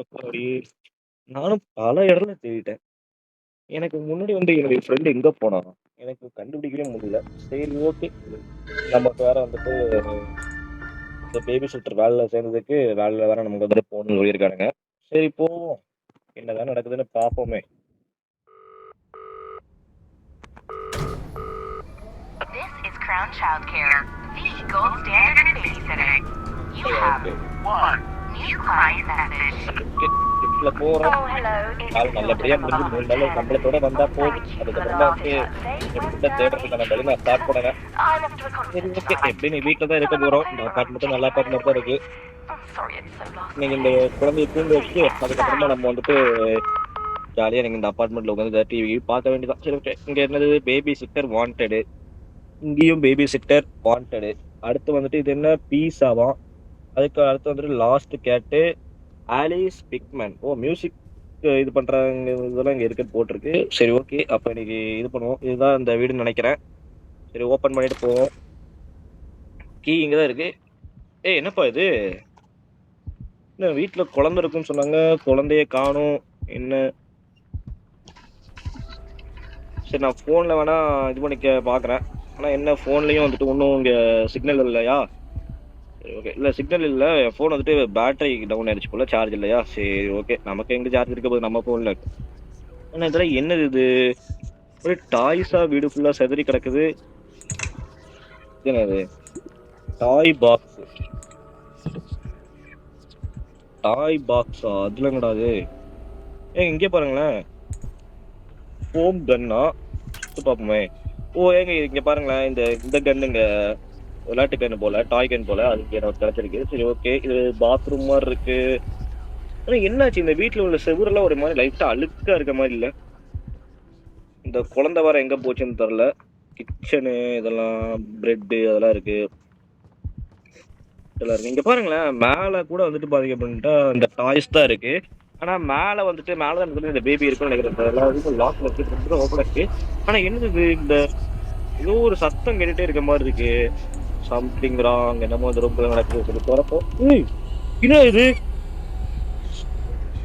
அப்பாடி! நானும் பல இடத்துல தேடிட்டேன். எனக்கு முன்னாடி வந்து என்னுடைய ஃப்ரெண்ட் எங்க போனான்? எனக்கு கண்டுபிடிக்கவே முடியல. சரி ஓகே. நமக்கு வேற வந்துட்டு இந்த பேபி சிட்டர் வேலைல சேர்ந்ததுக்கு, வேலைல வேற நமக்கு வந்துட்டு போணும்னு சொல்லியிருக்கானுங்க. சரி போவோம். என்னதான் நடக்குதுன்னு பார்ப்போமே! This is Crown Childcare, the gold standard in babysitting. You have okay. one new client message. Okay. லிஃப்ட்ல போறோம். Oh, hello. It's நாள் நல்லபடியா Hilda முடிஞ்சு 3 நாள் from சம்பளத்தோட வந்தா போதும். Thank you for the அதுக்கப்புறமா last வந்து update. என் ஃப்ரெண்ட Wednesday. தேடுறதுக்கான வழி நான் ஸ்டார்ட் பண்ணுவேன். I'm off to a சரி conference ஓகே. tonight. எப்படியும் நீ வீட்ல தான் இருக்க So I'm போறோம். not இந்த home. I'm அபார்ட்மெண்ட்டும் நல்ல checking my அபார்ட்மெண்ட் தான் இருக்கு. invoice. I'm sorry it's so last நீங்க இந்த minute. குழந்தைய தூங்க வச்சுட்டு, Please, அதுக்கப்புறமா நம்ம வந்துட்டு ஜாலியா நீங்க இந்த அபார்ட்மெண்ட்ல உட்காந்து டிவி பார்க்க வேண்டியதான். சரி ஓகே. இங்க என்னது பேபி சிட்டர் வாண்டடு. இங்கேயும் பேபி சிட்டர் வாண்டடு. அடுத்து வந்துட்டு இது என்ன பீஸாவாம். அதுக்கு அடுத்து வந்துட்டு லாஸ்ட் கேட்டு ஆலிஸ் பிக்மேன். ஓ! மியூசிக் இது பண்றாங்க இதெல்லாம் இங்க இருக்குன்னு போட்டிருக்கு. சரி ஓகே. அப்ப இன்னைக்கு இது பண்ணுவோம். இதுதான் இந்த வீடுன்னு நெனைக்கிறேன். சரி ஓப்பன் பண்ணிட்டு போவோம். கீ இங்க தான் இருக்கு. ஏய் என்னப்பா இது? என்ன வீட்ல குழந்தை இருக்குன்னு சொன்னாங்க. குழந்தைய காணோம். என்ன? சரி நான் ஃபோன்ல வேணா இது பண்ணிக்க பார்க்குறேன். ஆனா என்ன ஃபோன்லயும் வந்துட்டு ஒண்ணும் இங்க சிக்னல் இல்லையா? சரி ஓகே. இல்ல சிக்னல் இல்ல. என் ஃபோன் வந்துட்டு பேட்டரி டவுன் ஆயிடுச்சு போல. சார்ஜ் இல்லையா? சரி ஓகே. நமக்கு எங்க சார்ஜ் இருக்க போகுது நம்ம ஃபோன்ல. ஆனா இதெல்லாம் என்னது இது? ஒரே டாய்ஸா வீடு ஃபுல்லா சிதறி கிடக்குது. இது என்னது? டாய் பாக்ஸ். டாய் பாக்ஸா? அதுல என்னடா இது? ஏங்க இங்கே பாருங்களேன். ஃபோம் கன்னா? எடுத்து பார்ப்போமே. ஓ! ஏங்க இங்க பாருங்களேன். இந்த இந்த கன்னுங்க. விளையாட்டு கன்னு போல, டாய் கன் போல. அது இங்க எனக்கு கிடைச்சிருக்கு. சரி ஓகே. இது பாத்ரூம் மாரி இருக்கு. ஆனா என்னாச்சு இந்த வீட்ல உள்ள செவுரெல்லாம் ஒரு மாரி லைட்டா அழுக்கா இருக்க மாரி இல்ல? இந்த குழந்தை வேற எங்க போச்சுன்னு தெரியல. கிச்சனு இதெல்லாம் பிரெட்டு அதெல்லாம் இருக்கு. இதெல்லாம் இருக்கு. இங்க பாருங்களேன். மேல கூட வந்துட்டு பார்த்தீங்க அப்படின்ட்டா இந்த டாய்ஸ் தான் இருக்கு. ஆனா மேல வந்துட்டு மேல தான் வந்துட்டு இந்த பேபி இருக்குன்னு நினைக்கிறேன். எல்லா இதுக்கும் லாக்ல இருக்கு. ரெண்டும் ஓப்பனா இருக்கு. ஆனா என்னது இது? இந்த ஏதோ ஒரு சத்தம் கேட்டுட்டே இருக்க மாரி இருக்கு. Something wrong. என்னமோ இந்த ரூம்ல நடக்குது. சரி தொறப்போம். ஏய்! என்ன இது?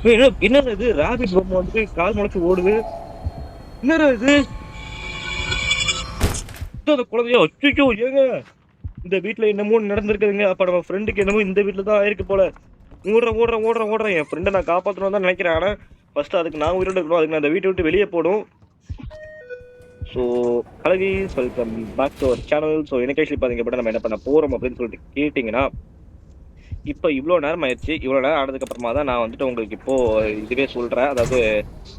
ஏய் என்னடா இது? ராபிட் பொம்மை வந்துட்டு கால் முளைச்சு ஓடுது. என்னடா இது? அந்த குழந்தையா? அச்சச்சோ! ஏங்க இந்த வீட்ல என்னமோ நடந்திருக்குதுங்க. அப்ப நம்ம ஃப்ரெண்டுக்கு என்னமோ இந்த வீட்ல தான் ஆயிருக்கு போல. ஓடுறேன். என் ஃப்ரெண்ட நான் காப்பாத்தணும்னு தான் நினைக்கிறேன். ஆனா ஃபர்ஸ்ட் அதுக்கு நான் உயிரோட இருக்கணும். அதுக்கு நான் அந்த வீட்ட விட்டு வெளிய போணும். So hello guys welcome back to our channel. So எனக்கு ஆக்சுவலி பார்த்தீங்க அப்படின்னா நம்ம என்ன பண்ண போறோம் அப்படின்னு சொல்லிட்டு கேட்டிங்கன்னா, இப்போ இவ்வளோ நேரம் ஆயிடுச்சு. இவ்வளோ நேரம் ஆனதுக்கப்புறமா தான் நான் வந்துட்டு உங்களுக்கு இப்போ இதுவே சொல்றேன். அதாவது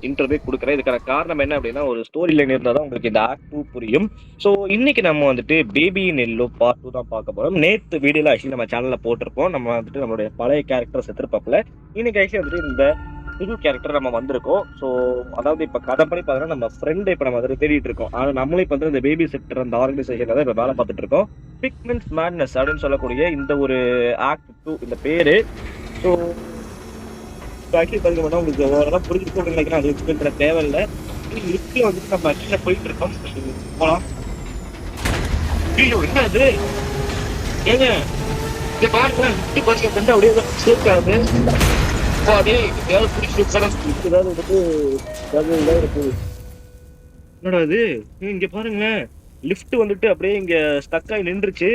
இன்டர்வியூ குடுக்குறேன். இதுக்கான காரணம் என்ன அப்படின்னா, ஒரு ஸ்டோரி லைன் இருந்தா தான் உங்களுக்கு இந்த ஆக்ட் 2 புரியும். ஸோ இன்னைக்கு நம்ம வந்துட்டு பேபி நெல்லு பார்ட் 2 தான் பார்க்க போறோம். நேத்து வீடியோல ஆக்சுவலி நம்ம சேனல்ல போட்டிருப்போம். நம்ம வந்துட்டு நம்மளுடைய பழைய கேரக்டர்ஸ் எடுத்திருப்பாப்ல. இன்னைக்கு ஆக்சுவலி வந்துட்டு இந்த புது கேரக்டர் நம்ம வந்திருக்கோம். ஸோ அதாவது இப்ப கதைப்படி பார்த்தீங்கன்னா நம்ம ஃப்ரெண்ட் இப்ப நம்ம வந்துட்டு தேடிட்டு இருக்கோம். ஆனா நம்மளும் இப்ப வந்து இந்த பேபி சிட்டர் அந்த ஆர்கனைசேஷன்ல தான் இப்ப வேலை பார்த்துட்டு இருக்கோம். பிக்மென்ட்ஸ் மேட்னஸ் அப்படின்னு சொல்லக்கூடிய இந்த ஒரு ஆக்ட் 2 இந்த பேரு. ஸோ ஆக்சுவலி பார்த்தீங்கன்னா உங்களுக்கு ஓரளவு புரிஞ்சிருக்கும் அப்படின்னு நினைக்கிறேன். அது எக்ஸ்பிளைன் பண்ண தேவையில்லை. லிஃப்ட்ல வந்துட்டு நம்ம கீழே போயிட்டு இருக்கோம். போலாம். ஐயோ என்ன இது? ஏங்க இங்க பாருங்க லிஃப்ட் பாருங்க ஃப்ரெண்ட் அப்படியே ஸ்லோப் ஆகுது. அப்படியே ஏதாவது பிடிச்சி ஏதாவது வந்துட்டு ஏதாவது இருக்கு. என்னடா இது? இங்க பாருங்களேன். லிஃப்ட் வந்துட்டு அப்படியே இங்க ஸ்டக் ஆகி நின்றுச்சு.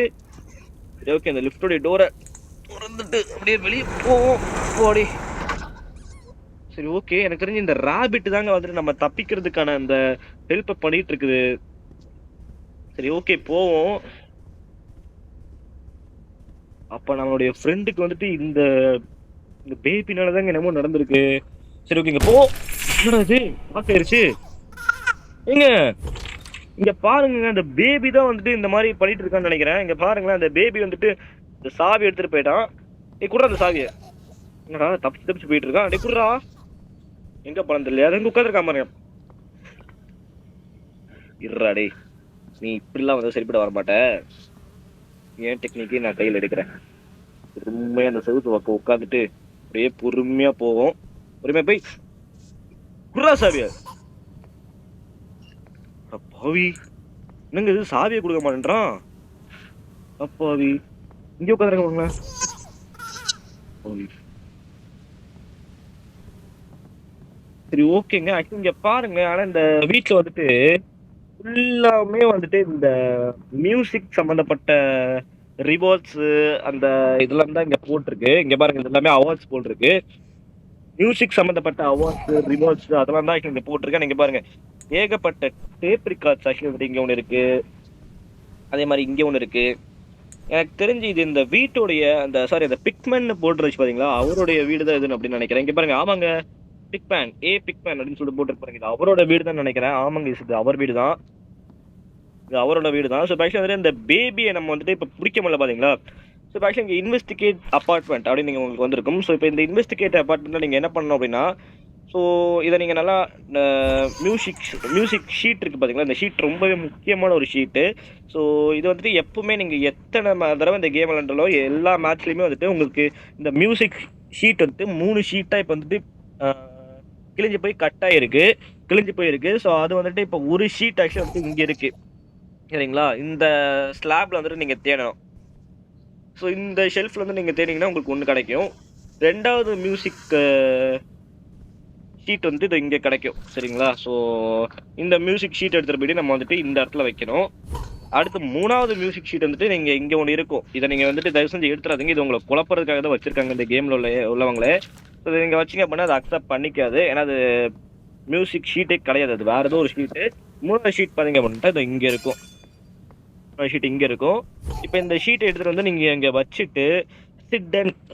சரி ஓகே. அந்த லிஃப்டோட டோரை தொறந்துட்டு அப்படியே வெளியே போவோம். போடி. சரி ஓகே. எனக்கு தெரிஞ்சு இந்த ராபிட் தாங்க வந்துட்டு நம்ம தப்பிக்கிறதுக்கான அந்த ஹெல்ப் பண்ணிட்டு இருக்குது. சரி ஓகே போவோம். அப்ப நம்மளுடைய ஃப்ரெண்டுக்கு வந்துட்டு இந்த இந்த பேபினால தாங்க என்னமோ நடந்திருக்கு. சரி ஓகே இங்க போ. என்னடா இது? லாக் ஆயிருச்சு. ஏங்க இங்க பாருங்க அந்த பேபி தான் வந்துட்டு இந்த மாதிரி பண்ணிட்டு இருக்கான்னு நினைக்கிறேன். இங்க பாருங்களேன் அந்த பேபி வந்துட்டு இந்த சாவி எடுத்துட்டு போயிட்டான். டேய் குடுறா அந்த சாவியை. என்னடா தப்பிச்சு போயிட்டு இருக்கான். டேய் குடுறா. எங்க போனது தெரியல. அது எங்க உட்காந்துருக்கான் பாருங்க. இருடா டேய். நீ இப்படிலாம் வந்து சரிப்பட வர மாட்ட. ஏன் டெக்னிக்கே நான் கையில் எடுக்கிறேன். பொறுமையா அந்த செவுத்து பக்கம் உட்காந்துட்டு அப்படியே பொறுமையா போவோம். பொறுமையா போய் குடுறா சாவிய. அப்பாவி என்னங்க இது சாவியை கொடுக்க மாட்டேன்றான். அப்பாவி இங்கே உட்காந்துருக்காங்களா? சரி ஓகேங்க. ஆக்சுவலி இங்க பாருங்க. ஆனா இந்த வீட்ல வந்துட்டு ஃபுல்லாவுமே வந்துட்டு இந்த மியூசிக் சம்மந்தப்பட்ட ரிவார்ட்ஸு அந்த இதெல்லாம் தான் இங்க போட்டிருக்கு. இங்க பாருங்க இது எல்லாமே அவார்ட்ஸ் போட்டிருக்கு. மியூசிக் சம்மந்தப்பட்ட அவார்ட்ஸு, ரிவார்ட்ஸு அதெல்லாம் தான் இங்க போட்டிருக்கு. நீங்க பாருங்க. ஏகப்பட்ட டேப் ரெக்கார்ட்ஸ் ஆக்சுவலி வந்துட்டு இங்க ஒண்ணு இருக்கு. அதே மாரி இங்க ஒண்ணு இருக்கு. எனக்கு தெரிஞ்சு இது இந்த வீட்டுடைய அந்த அந்த பிக்மேன்னு போட்டுருந்துச்சு பாத்தீங்களா? அவருடைய வீடு தான் இதுன்னு அப்படின்னு நெனைக்கிறேன். இங்க பாருங்க. ஆமாங்க. பிக்மேன், பிக்மேன் அப்படின்னு சொல்லிட்டு போட்டிருக்கு பாருங்க. இது அவரோட வீடு தான் நெனைக்கிறேன். ஆமாங்க. இது அவர் வீடு தான். இது அவரோட வீடு தான். ஸோ ஆக்சுவலி வந்துட்டு இந்த பேபிய நம்ம வந்துட்டு இப்ப புடிக்க முடியல பாத்தீங்களா? ஸோ ஆக்சுவலி இங்க இன்வெஸ்டிகேட் அபார்ட்மெண்ட் அப்படின்னு நீங்க உங்களுக்கு வந்திருக்கும். ஸோ இப்ப இந்த இன்வெஸ்டிகேட் அபார்ட்மெண்ட்ல நீங்க என்ன பண்ணணும் அப்படின்னா, ஸோ இத நீங்க நல்லா அ மியூசிக் மியூசிக் ஷீட் இருக்கு பாத்தீங்களா? இந்த ஷீட் ரொம்பவே முக்கியமான ஒரு ஷீட்டு. ஸோ இது வந்துட்டு எப்பவுமே நீங்க எத்தன தடவ இந்த கேம் விளையாண்டாலும் எல்லா மேட்ச்லயுமே வந்துட்டு உங்களுக்கு இந்த மியூசிக் ஷீட் வந்துட்டு 3 ஷீட்டா இப்ப வந்துட்டு அ கிழிஞ்சு போய் கட் ஆயிருக்கு. கிழிஞ்சு போயிருக்கு. ஸோ அது வந்துட்டு இப்ப ஒரு ஷீட் ஆக்சுவலா வந்து இங்க இருக்கு. சரிங்களா? இந்த ஸ்லாப்ல வந்துட்டு நீங்க தேடணும். ஸோ இந்த ஷெல்ஃப்ல வந்து நீங்க தேடினீங்கன்னா உங்களுக்கு 1 கிடைக்கும். 2வது மியூசிக் ஷீட் வந்து இது இங்க கிடைக்கும். சரிங்களா? ஸோ இந்த மியூசிக் ஷீட் எடுத்துட்டு போயிட்டு நம்ம வந்துட்டு இந்த இடத்துல வைக்கணும். அடுத்து 3வது மியூசிக் ஷீட் வந்துட்டு நீங்க இங்க ஒண்ணு இருக்கும். இத நீங்க வந்துட்டு தயவு செஞ்சு எடுத்துறாதீங்க. இது உங்கள குழப்பறதுக்காக தான் வச்சிருக்காங்க இந்த கேம்ல உள்ளவங்களே. ஸோ இத நீங்க வச்சீங்க அப்படின்னா அது அக்செப்ட் பண்ணிக்காது. ஏன்னா அது மியூசிக் ஷீட்டே கிடையாது. அது வேற ஏதோ ஒரு ஷீட்டு. 3வது ஷீட் பாத்தீங்க அப்படின்னா இது இங்க இருக்கும். ஷீட் இங்க இருக்கும். இப்ப இந்த ஷீட் எடுத்துட்டு வந்து நீங்க இங்க வச்சுட்டு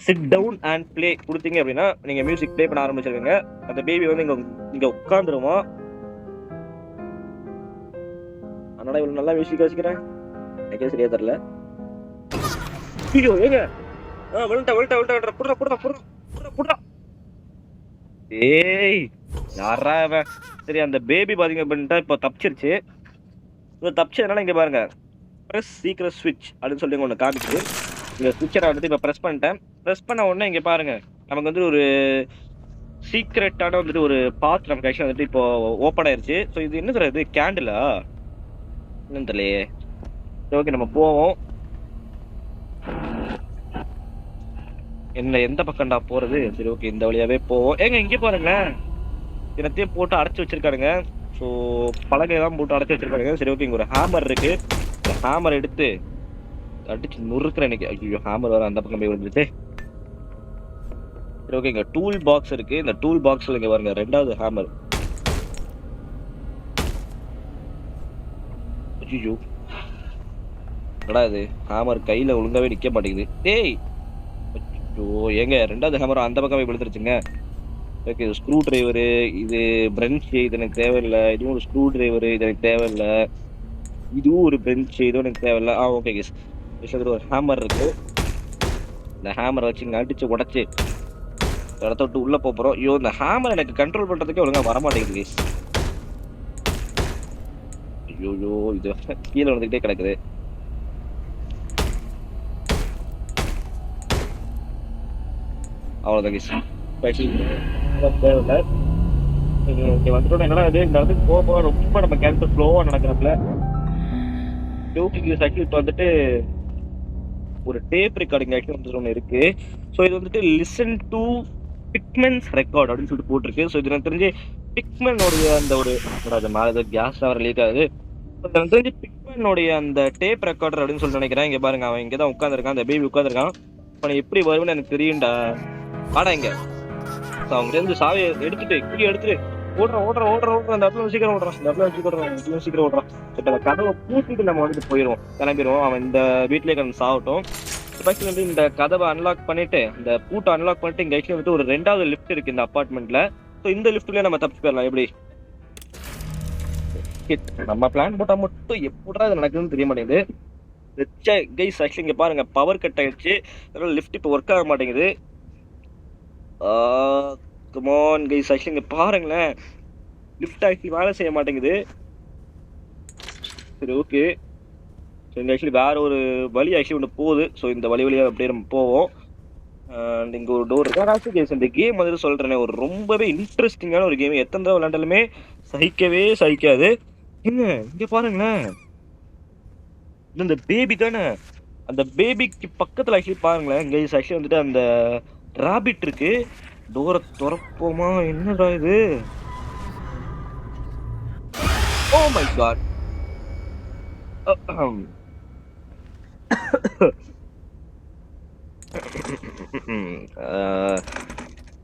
சிட் டவுன் அண்ட் ப்ளே குடுத்தீங்க அப்படின்னா நீங்க மியூசிக் ப்ளே பண்ண ஆரம்பிச்சிருவீங்க. அந்த பேபி வந்து இங்க உட்கார்ந்துருமா. அதனால இவ்வளவு நல்லா மியூசிக் வச்சுக்கிறேன். எனக்கே சரியா தெரியல. ஐயோ ஏங்க விழுட்ட புடுறா. ஏய் யாரா அவன்? சரி அந்த பேபி பாத்தீங்க அப்படின்ட்டா இப்ப தப்பிச்சிருச்சு. தப்பிச்சதுனால இங்க பாருங்க. பிரஸ் சீக்ரெட் ஸ்விட்ச் அப்படின்னு சொல்லி ஒன்று காமிக்குது. இந்த ஸ்விட்சை நான் வந்துட்டு இப்போ ப்ரெஸ் பண்ணிட்டேன். ப்ரெஸ் பண்ண உடனே இங்கே பாருங்க. நமக்கு வந்து ஒரு சீக்ரெட்டான வந்துட்டு ஒரு பாத் நமக்கு ஆக்சுவலாக வந்துட்டு இப்போ ஓப்பன் ஆயிருச்சு. ஸோ இது என்ன சார் இது கேண்டிலா? என்னன்னு தெரியலையே. ஓகே நம்ம போவோம். என்ன எந்த பக்கம்டா போறது? சரி ஓகே இந்த வழியாவே போவோம். ஏங்க இங்கே பாருங்களேன். தினத்தையும் போட்டு அடைச்சு வச்சிருக்கானுங்க. ஸோ பலகையெல்லாம் போட்டு அடைச்சு வச்சிருக்கானுங்க. சரி ஓகே இங்கே ஒரு ஹேமர் இருக்கு. ஹேமர் எடுத்து அடிச்சு நொறுக்குறேன் எனக்கு. ஐயோ ஹேமர் வர அந்த பக்கம் போய் விழுந்துட்டு. சரி ஓகே இங்க டூல் பாக்ஸ் இருக்கு. இந்த டூல் பாக்ஸ்ல இங்க பாருங்க 2வது ஹேமர். ஐயோ என்னடா இது ஹேமர் கையில ஒழுங்காவே நிக்க மாட்டேங்குது. டேய் ஐயோ ஏங்க 2வது ஹேமர் அந்த பக்கம் போய் விழுந்துருச்சுங்க. ஓகே இது ஸ்க்ரூ டிரைவரு, இது பிரன்ச், இது எனக்கு தேவையில்லை. இதுவும் ஒரு ஸ்க்ரூ டிரைவரு, இது எனக்கு தேவையில்லை. இதுவும் ஒரு பெஞ்ச், இதுவும் எனக்கு தேவையில்லை. ஓகே கேஸ் ஒரு ஹேமர் இருக்கு. இந்த ஹேமரை வச்சு இங்க அடிச்சு உடச்சு இடத்த விட்டு உள்ள போறோம். ஐயோ இந்த ஹேமர் எனக்கு கண்ட்ரோல் பண்றதுக்கே ஒழுங்கா வரமாட்டேங்குது கேஸ். ஐயோ இது கீழே வந்துகிட்டே கிடக்குது. அவ்வளவுதான் கேஸ். இங்க வந்துட்டோம். என்னடா இது இந்த இடத்துக்கு போக ரொம்ப நம்ம கேரக்டர் ஸ்லோவா நடக்கிறப்பல இப்போ வந்துட்டு ஒரு டேப் ரெக்கார்டிங் ஆக்சுவலி ஒன்று இருக்கு. ஸோ இது வந்துட்டு லிசன் டு பிக்மென்ஸ் ரெக்கார்ட் அப்படின்னு சொல்லிட்டு போட்டிருக்கு. ஸோ இது எனக்கு தெரிஞ்சு பிக்மெனோடைய அந்த ஒரு மேலே கேஸ் வர லீக் ஆகுது. எனக்கு தெரிஞ்சு பிக்மெனோடைய அந்த டேப் ரெக்கார்டர் அப்படின்னு சொல்லிட்டு நினைக்கிறேன். இங்க பாருங்க அவன் இங்கே தான் உட்காந்துருக்கான். அந்த பேபி உட்காந்துருக்கான். இப்போ எப்படி வருவேன்னு எனக்கு தெரியும்டா. ஆடா இங்க அவங்க இருந்து சாவியை எடுத்துட்டு கீழே எடுத்துட்டு ஓடுறான் அந்த இடத்துல சீக்கிரம் ஓடுறான். இந்த இடத்துல சீக்கிரம் ஓடுறான். இப்போ அந்த கதவை பூட்டிட்டு நம்ம வந்துட்டு போயிடுவோம், கிளம்பிடுவோம். அவன் இந்த வீட்லயே கிளம்பி சாகட்டும். வந்து இந்த கதவை அன்லாக் பண்ணிட்டு இந்த பூட்டை அன்லாக் பண்ணிட்டு இங்க ஆக்சுவலி வந்துட்டு ஒரு 2வது லிஃப்ட் இருக்கு இந்த அபார்ட்மெண்ட்ல. ஸோ இந்த லிஃப்ட்லயே நம்ம தப்பிச்சு போயிடலாம். எப்படி நம்ம பிளான் போட்டா மட்டும் எப்படா இது நடக்குதுன்னு தெரிய மாட்டேங்குது. கைஸ் ஆக்சுவலி இங்க பாருங்க பவர் கட் ஆயிடுச்சு. அதனால லிஃப்ட் இப்போ ஒர்க் ஆக மாட்டேங்குது. கமான் கைஸ் ஆக்சுவலி இங்க பாருங்களேன் லிஃப்ட் ஆக்சுவலி வேலை செய்ய மாட்டேங்குது. சரி ஓகே ஆக்சுவலி வேற ஒரு வழி ஆக்சுவலி ஒன்று போகுது. ஸோ இந்த வழியாக அப்படியே நம்ம போவோம். இங்கே ஒரு டோர் இருக்கு. கேஸ் இந்த கேம் வந்து சொல்றேனே ஒரு ரொம்பவே இன்ட்ரெஸ்டிங்கான ஒரு கேம். எத்தனை தடவை விளையாண்டாலுமே சகிக்காது. இங்க பாருங்களேன் இந்த பேபி தானே. அந்த பேபிக்கு பக்கத்துல ஆக்சுவலி பாருங்களேன் கைஸ் வந்துட்டு அந்த ராபிட் இருக்கு. டோரை திறப்போமா? என்னடா இது ஓ மை காட்.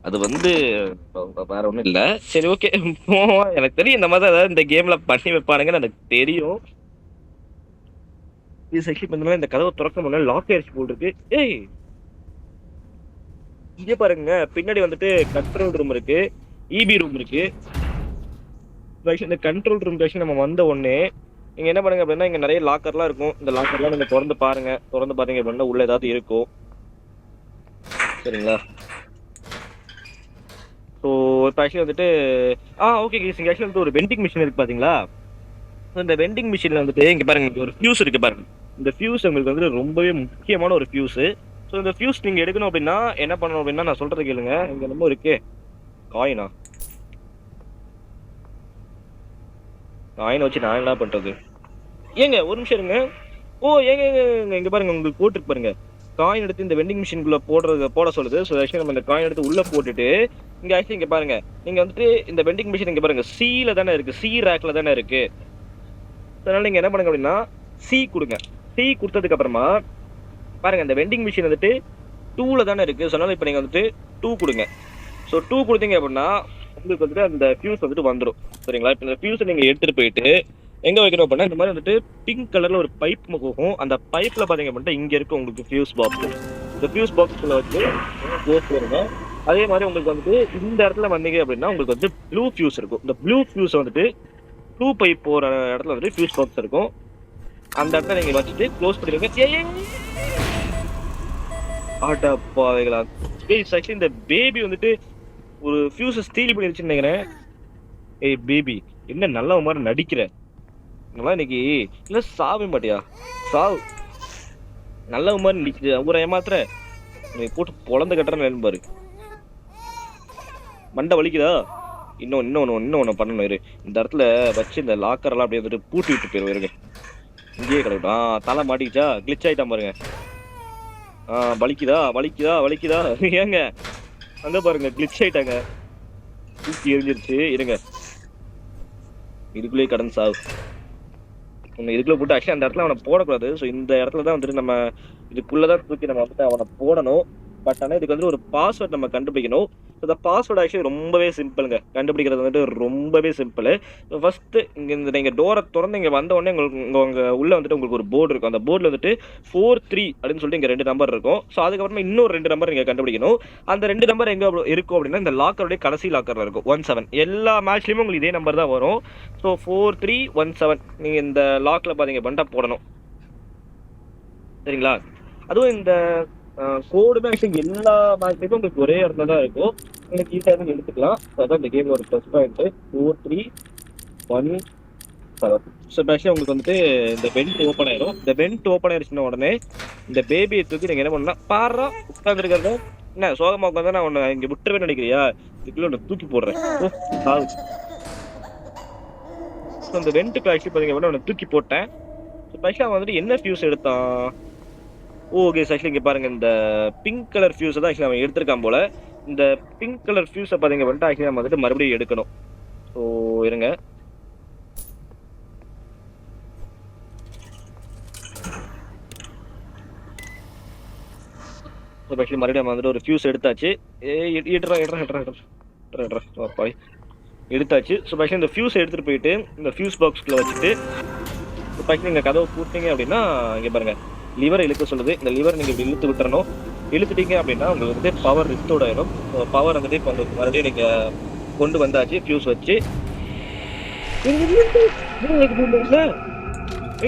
அது வந்து வேற ஒண்ணும் இல்ல. சரி ஓகே. எனக்கு தெரியும் இந்த மாதிரி ஏதாவது இந்த கேம்ல பண்ணி வைப்பானுங்கன்னு எனக்கு தெரியும். இது செக்ஷன் பண்ணதுனால இந்த கதவை திறக்க முடியல, லாக் ஆயிடுச்சு போல் இருக்கு. ஏய் இங்க பாருங்க, பின்னாடி வந்துட்டு கண்ட்ரோல் ரூம் இருக்கு, இபி ரூம் இருக்கு. இந்த கண்ட்ரோல் ரூம் கழிச்சு நம்ம வந்த உடனே நீங்க என்ன பண்ணுங்க அப்படின்னா, இங்க நிறைய லாக்கர்லாம் இருக்கும். இந்த லாக்கர்லாம் நீங்க திறந்து பாருங்க. திறந்து பாத்தீங்க அப்படின்னா உள்ள ஏதாவது இருக்கும். சரிங்களா? ஸோ இப்போ ஆக்சுவலி வந்துட்டு ஓகே கேஸ், இங்கே ஆக்சுவலி வந்துட்டு ஒரு வெண்டிங் மிஷின் இருக்கு பாத்தீங்களா? இந்த வெண்டிங் மிஷின்ல வந்துட்டு இங்க பாருங்க, இங்க ஒரு ஃபியூஸ் இருக்கு பாருங்க. இந்த ஃபியூஸ் உங்களுக்கு வந்துட்டு ரொம்பவே முக்கியமான ஒரு ஃபியூஸ். ஸோ இந்த ஃபியூஸ் நீங்க எடுக்கணும் அப்படின்னா என்ன பண்ணணும் அப்படின்னா, நான் சொல்றது கேளுங்க. இங்க ரொம்ப இருக்கே காயினா, காயினை வச்சு நான் என்ன பண்றது? ஏங்க ஒரு நிமிஷம் இருங்க. ஏங்க இங்க பாருங்க, உங்களுக்கு போட்டுருக்கு பாருங்க. காயின் எடுத்து இந்த வெண்டிங் மிஷின்குள்ள போட சொல்லுது. ஸோ ஆக்சுவலி நம்ம இந்த காயின் எடுத்து உள்ள போட்டுட்டு இங்க ஆக்சுவலி இங்க பாருங்க, நீங்க வந்துட்டு இந்த வெண்டிங் மிஷின் இங்க பாருங்க சில தானே இருக்கு, சி ரேக்ல தானே இருக்கு. அதனால நீங்க என்ன பண்ணுங்க அப்படின்னா சி கொடுங்க. சி கொடுத்ததுக்கு அப்புறமா பாருங்க, இந்த வெண்டிங் மிஷின் வந்துட்டு 2ல தானே இருக்கு. ஸோ அதனால இப்போ நீங்க வந்துட்டு 2 கொடுங்க. ஸோ 2 கொடுத்தீங்க அப்படின்னா உங்களுக்கு வந்துட்டு அந்த ஃபியூஸ் வந்துட்டு வந்துடும். சரிங்களா? இப்போ இந்த ஃபியூஸை நீங்க எடுத்துட்டு போயிட்டு எங்க வைக்கணும் அப்படின்னா, இந்த மாதிரி வந்துட்டு பிங்க் கலர்ல ஒரு பைப் போகும். அந்த பைப்ல பாத்தீங்க அப்படின்னா இங்க இருக்கு உங்களுக்கு ஃபியூஸ் பாக்ஸ். இந்த ஃபியூஸ் பாக்ஸ்ல வச்சு க்ளோஸ் பண்ணுங்க. அதே மாதிரி உங்களுக்கு வந்துட்டு இந்த இடத்துல வந்தீங்க அப்படின்னா உங்களுக்கு வந்து ப்ளூ ஃபியூஸ் இருக்கும். இந்த ப்ளூ ஃபியூஸ் வந்துட்டு 2 பைப் போற இடத்துல வந்துட்டு ஃபியூஸ் பாக்ஸ் இருக்கும். அந்த இடத்துல நீங்க வச்சுட்டு க்ளோஸ் பண்ணிடுங்க. ஆட்டப்பாவைகளா, இந்த பேபி வந்துட்டு ஒரு ஃபியூஸை ஸ்டீல் பண்ணிருச்சுன்னு நினைக்கிறேன். ஏய் பேபி, என்ன நல்ல மாதிரி நடிக்கிற? நல்லா இன்னைக்கு இல்ல சாவே மாட்டியா? சாவு. நல்ல மாதிரி நடிக்குது, ஒரு ஏமாத்துற. நீ போட்டு பொழந்து கட்டுறேன்னு பாரு. மண்டை வலிக்குதா? இன்னொன்னு பண்ணணும் இரு. இந்த இடத்துல வச்சு இந்த லாக்கரெல்லாம் அப்படியே வந்துட்டு பூட்டி விட்டு போயிருங்க. இங்கேயே கிடக்கட்டும். தலை மாட்டிக்கிச்சா? கிளிச் ஆயிட்டான் பாருங்க. வலிக்குதா? ஏங்க அங்க பாருங்க, கிளிச் ஆயிட்டாங்க. தூக்கி எரிஞ்சிருச்சு. இருங்க, இதுக்குள்ளேயே கடந்து சாவு. இதுக்குள்ள போட்டு ஆக்சுவலி அந்த இடத்துல அவனை போடக்கூடாது. ஸோ இந்த இடத்துல தான் வந்துட்டு நம்ம இதுக்குள்ளதான் தூக்கி நம்ம வந்துட்டு அவனை போடணும். பட் ஆனால் இதுக்கு வந்து ஒரு பாஸ்வேர்ட் நம்ம கண்டுபிடிக்கணும். இந்த பாஸ்வேர்டு ஆக்சுவலி ரொம்பவே சிம்பிளுங்க. கண்டுபிடிக்கிறது வந்துட்டு ரொம்பவே சிம்பிள். ஃபர்ஸ்ட் இங்க இந்த நீங்க டோரை திறந்து இங்க வந்த உடனே உங்களுக்கு உள்ள வந்துட்டு உங்களுக்கு ஒரு போர்டு இருக்கும். அந்த போர்டில் வந்துட்டு 43 அப்படின்னு சொல்லிட்டு இங்க 2 நம்பர் இருக்கும். ஸோ அதுக்கப்புறமா இன்னொரு 2 நம்பர் நீங்க கண்டுபிடிக்கணும். அந்த 2 நம்பர் எங்க இருக்கும் அப்படின்னா இந்த லாக்கருடைய கடைசி லாக்கர்ல இருக்கும் 17. எல்லா மேட்ச்லயுமே உங்களுக்கு இதே நம்பர் தான் வரும். ஸோ 4317 நீங்க இந்த லாக்ல பாத்தீங்க பண்ணிட்டா போடணும். சரிங்களா? அதுவும் இந்த கோடுமே ஆக்சுவலி எல்லா மேட்ச்லயுமே உங்களுக்கு ஒரே இடத்துல தான் இருக்கும். உங்களுக்கு ஈஸியாக எடுத்துக்கலாம். அதான் இந்த கேம்ல ஒரு ப்ளஸ் பாயிண்ட். 4317. ஸோ ஆக்சுவலி உங்களுக்கு வந்துட்டு இந்த வெண்ட் ஓப்பன் ஆயிடும். இந்த வெண்ட் ஓப்பன் ஆயிடுச்சுன்னா உடனே இந்த பேபியை தூக்கி நீங்க என்ன பண்ணா பாரா உட்காந்துருக்கிறத என்ன சோகமா உட்காந்து நான் உன்னை இங்க விட்டுருவேன்னு நினைக்கிறியா? இதுக்குள்ள உன்னை தூக்கி போடுறேன். இந்த வெண்ட்டுக்கு ஆக்சுவலி பாத்தீங்க அப்படின்னா உன்னை தூக்கி போட்டேன். ஆக்சுவலி வந்துட்டு என்ன ஃபியூஸ் எடுத்தான்? ஓகே ஆக்சுவலி இங்க பாருங்க, இந்த பிங்க் கலர் ஃபியூஸை தான் ஆக்சுவலி அவன் எடுத்திருக்கான் போல. இந்த பிங்க் கலர் ஃபியூஸை பாத்தீங்க பண்ணிட்டு ஆக்சுவலி நம்ம வந்துட்டு மறுபடியும் எடுக்கணும். ஸோ இருங்க, ஆக்சுவலி மறுபடியும் நம்ம வந்துட்டு ஒரு ஃபியூஸ் எடுத்தாச்சு. எடுத்தாச்சு. ஸோ ஆக்சுவலி இந்த ஃபியூஸ் எடுத்துட்டு போயிட்டு இந்த ஃபியூஸ் பாக்ஸ்ல வச்சுட்டு ஆக்சுவலி நீங்க கதவை பூட்டிங்க அப்படின்னா இங்க பாருங்க லிவரை இழுக்க சொல்லுது. இந்த லிவர் நீங்க இப்படி இழுத்து விட்டுறணும். இழுத்துட்டீங்க அப்படின்னா உங்களுக்கு வந்து பவர் ரிஸ்டோர்ட் ஆயிடும். பவர் வந்துட்டு இப்போ மறுபடியும் நீங்க கொண்டு வந்தாச்சு ஃபியூஸ் வச்சு.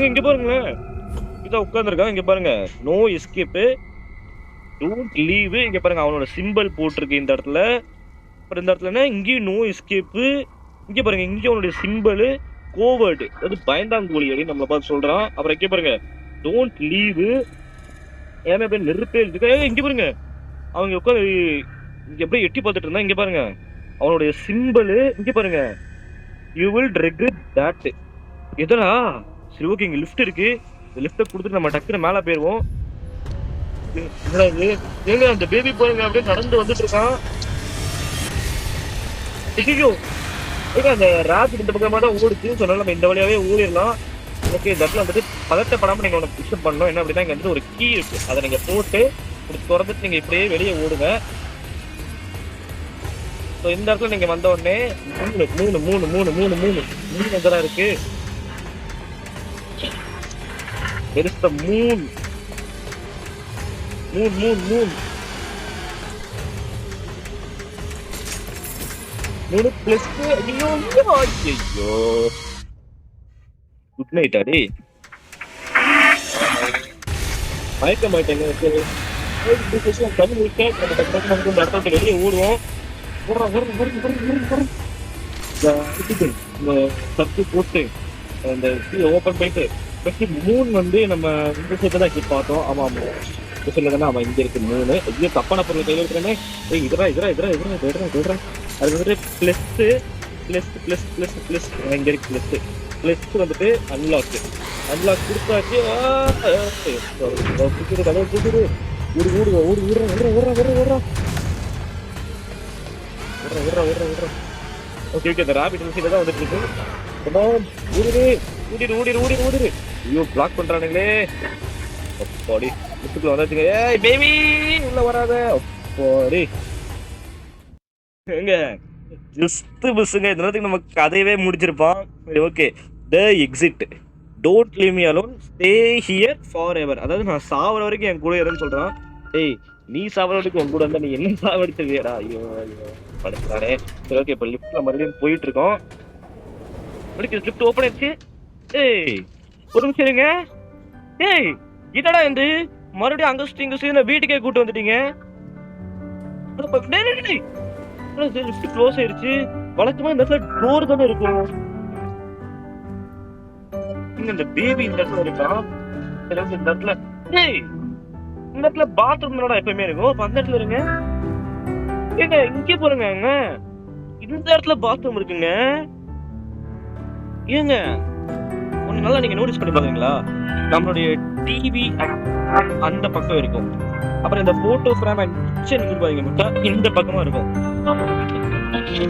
இங்க பாருங்களேன், இதான் உட்காந்துருக்கான். இங்க பாருங்க, நோ எஸ்கேப்பு, டோன்ட் லீவ். இங்க பாருங்க அவனோட சிம்பிள் போட்டிருக்கு இந்த இடத்துல. அப்புறம் இந்த இடத்துல இங்கேயும் நோ எஸ்கேப்பு. இங்க பாருங்க, இங்கேயும் அவனுடைய சிம்பிள் கோவர்டு, அதாவது பயந்தாங்கோலி அப்படின்னு நம்மளை பார்த்து சொல்றான். அப்புறம் இங்க பாருங்க டோன்ட் லீவ். ஏன்னா அப்படியே நெருப்பே இருக்கு. இங்க பாருங்க அவங்க உட்காந்து இங்க அப்படியே எட்டி பார்த்துட்டு இருந்தா. இங்க பாருங்க அவனுடைய சிம்பிள். இங்க பாருங்க யூ வில் ரெக்ரெட் தட். எதனா சரி ஓகே, இங்க லிஃப்ட் இருக்கு. இந்த லிஃப்ட்டை கொடுத்துட்டு நம்ம டக்குன்னு மேலே போயிடுவோம். ஏங்க அந்த பேபி பாருங்க அப்படியே நடந்து வந்துட்டு இருக்கான். ஐயோ ஏங்க அந்த ராபிட் இந்த பக்கமா தான் ஓடுச்சு, சொன்னாலும் நம்ம இந்த வழியாவே ஓடிடலாம். ஓகே, இந்த இடத்துல வந்துட்டு பதட்டப்படாம நீங்க ஒன்று புஷ் பண்ணணும். என்ன அப்படின்னா இங்க வந்துட்டு ஒரு கீ இருக்கு, அதை நீங்க போட்டு திறந்துட்டு நீங்க இப்படியே வெளியே ஓடுங்க. ஸோ இந்த இடத்துல நீங்க வந்த உடனே மூணு மூணு மூணு மூணு மூணு மூணு மூணு எங்கதான் இருக்கு? பெருச மூணு மூணு மூணு மூணு மூணு பிளஸ். ஐயோ ஐயோ, குட் நைட் அடி. மயக்க மாட்டேங்க. கண்ணு விட்டு நம்ம இடத்த வெளியே ஓடுவோம். சத்து போட்டு அந்த ஓப்பன் பண்ணிட்டு மூணு வந்து நம்ம இந்த சைட்ல தான் கிட் பார்த்தோம். ஆமா ஆமா, இந்த சைட்ல தானே. ஆமா, இங்க இருக்கு மூணு. ஐயோ, தப்பான பொருள் கையில் இருக்கிறேனே. இதரா இதரா இதரா இதரா இதரா இதரா. அது வந்துட்டு plus plus plus plus plus. இங்க இருக்கு பிளஸ் பிளஸ் வந்துட்டு அன்லாக். அன்லாக் கொடுத்தாச்சு. கதவை கூட்டுது. ஊடு ஊடு ஊடு ஊடுறா ஊடுறா ஊடுறா ஊடுறா ஊடுறா ஊடுறா ஊடுறா. ஓகே ஓகே, அந்த ராபிட் விஷயம் தான் வந்துட்டு இருக்கு. ஊடிடு ஊடிடு ஊடிடு ஊடிடு ஊடிடு. ஐயோ, பிளாக் பண்றானுங்களே. அப்பாடி, முத்துக்குள்ள வந்தாச்சுங்க. ஏய் பேபி, உள்ள வராத. அப்பாடி எங்க ஜஸ்ட் மிஸ்ஸுங்க. இந்த நேரத்துக்கு நம்ம கதையவே முடிச்சிருப்பான். சரி okay, the exit. Don't leave me alone, stay here for ever. அதாவது நான் சாவர வரைக்கும் என் கூட இருன்னு சொல்றான். ஏய், நீ சாவர வரைக்கும் என் கூட இருந்தா நீ என்ன சாவடிச்சிருவியாடா? ஐயோ ஐயோ படுத்துறானே. சரி ஓகே, இப்போ லிஃப்ட்ல மறுபடியும் போயிட்டு இருக்கோம். லிஃப்ட் ஓப்பன் ஆயிடுச்சு. ஏய் ஒரு நிமிஷம் இருங்க. ஏய் இதடா இந்த மறுபடியும் அங்க வீட்டுக்கே கூட்டு வந்துட்டீங்க. லிஃப்ட் க்ளோஸ் ஆயிடுச்சு. வழக்கமா இந்த இடத்துல டோர் தானே இருக்கும். இந்த பேபி இந்த இடத்துல இருக்கான். இந்த இடத்துல ஏய் இந்த இடத்துல பாத்ரூம் எப்பயுமே இருக்கும். அப்ப அந்த இடத்துல இருங்க. ஏங்க இங்கே போறங்க. இந்த இடத்துல பாத்ரூம் இருக்குங்க. ஏங்க ஒண்ணு நல்லா நீங்க நோட்டீஸ் பண்ணி பாருங்களா, நம்மளுடைய டிவி அந்த பக்கம் இருக்கும். அப்புறம் இந்த போட்டோ ஃப்ரேம் அண்ட் கிச்சன் பாருங்க இந்த பக்கமா இருக்கும்.